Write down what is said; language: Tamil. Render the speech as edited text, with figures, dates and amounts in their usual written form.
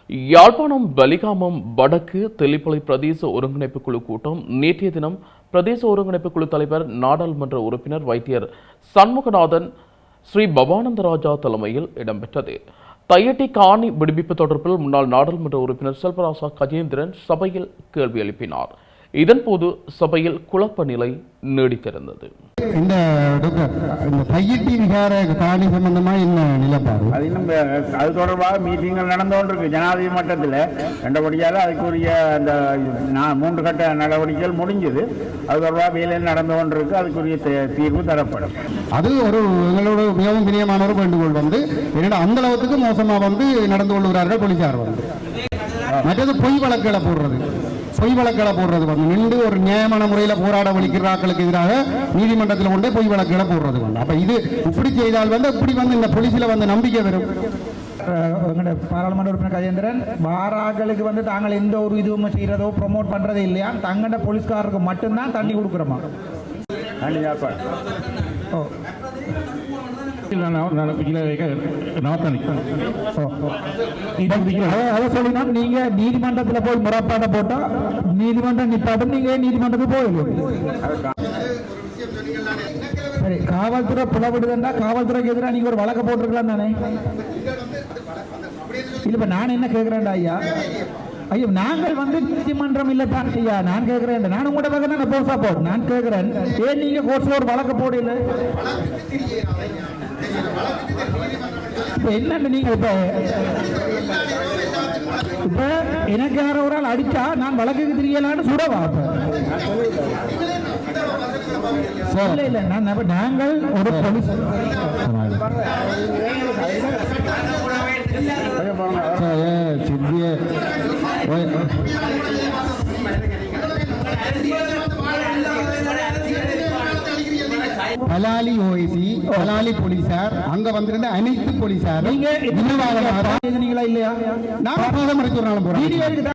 யாழ்ப்பாணம் பலிகாமம் வடக்கு தெல்லிப்பளை பிரதேச ஒருங்கிணைப்பு குழு கூட்டம் நேற்றைய தினம் பிரதேச ஒருங்கிணைப்பு குழு தலைவர் நாடாளுமன்ற உறுப்பினர் வைத்தியர் சண்முகநாதன் ஸ்ரீ பவானந்தராஜா தலைமையில் இடம்பெற்றது. தையட்டி காணி விடுவிப்பு தொடர்பில் முன்னாள் நாடாளுமன்ற உறுப்பினர் செல்வராசா கஜேந்திரன் சபையில் கேள்வி எழுப்பினார். இதன்போது சபையில் குழப்ப நிலை நீடித்திருந்தது. இந்த தையட்டி விகார காணி சம்பந்தமா என்ன நிலப்பாடு? அது தொடர்பாக மீட்டிங்கள் நடந்து கொண்டிருக்கு ஜனாதிபதி மட்டத்தில். ரெண்டபடியால் அதுக்குரிய அந்த 3 கட்ட நடவடிக்கைகள் முடிஞ்சது. அது தொடர்பாக வேலையில் நடந்து கொண்டிருக்கு. அதுக்குரிய தீர்வு தரப்படும். அது ஒரு எங்களோட மிகவும் பிரியமான ஒரு வேண்டுகோள் என்னடா அந்த அளவுக்கு மோசமா நடந்து கொள்கிறார்கள் போலீசார். மற்றது பொய் வழக்குகளை போடுறது நின்று ஒரு நியாயமான முறையில் போராட வலிக்கிறார்களுக்கு எதிராக நீதிமன்றத்தில் கொண்டே பொய் வழக்குகளை போடுறது அப்ப இது இப்படி செய்தால் இப்படி இந்த போலீஸில் நம்பிக்கை வரும். பாராளுமன்ற உறுப்பினர் கஜேந்திரன் வாராக்களுக்கு தாங்கள் எந்த ஒரு இதுவும் செய்யறதோ ப்ரொமோட் பண்றதே இல்லையா? தங்கட போலீஸ்காரருக்கு மட்டும்தான் தண்ணி கொடுக்குறோமா? நீங்க நீதிமன்றத்தில் போய் முறைப்பாட போட்டா நீதிமன்றம் நிப்பாட்டும். நீங்க நீதிமன்றத்துக்கு போயிடுவீங்க. சரி, காவல்துறை புலவிடுதுன்னா காவல்துறைக்கு எதிராக நீங்க ஒரு வழக்கு போட்டிருக்கலாம் தானே? இல்ல நான் என்ன கேட்கிறேன்டா ஐயா, ஐயோ நாங்கள் நீதிமன்றம் இல்லதான் ஐயா. நான் கேட்கிறேன், நான் உங்களோட பக்கம் போசா போடு. நான் கேட்கிறேன், ஏன் நீங்க கோர்ட்ல ஒரு வழக்கு போடல? என்னன்னு நீங்க இப்ப எனக்கு யார ஒரு ஆள் அடிச்சா நான் வழக்குக்கு தெரியலான்னு சுடவா? இல்ல இல்ல நாங்கள் ஒரு போலீஸ் பலாலி ஓய்சி பலாலி போலீசார் அங்க வந்திருந்த அனைத்து போலீசார் நீங்க இல்லையா? நான் வீடியோ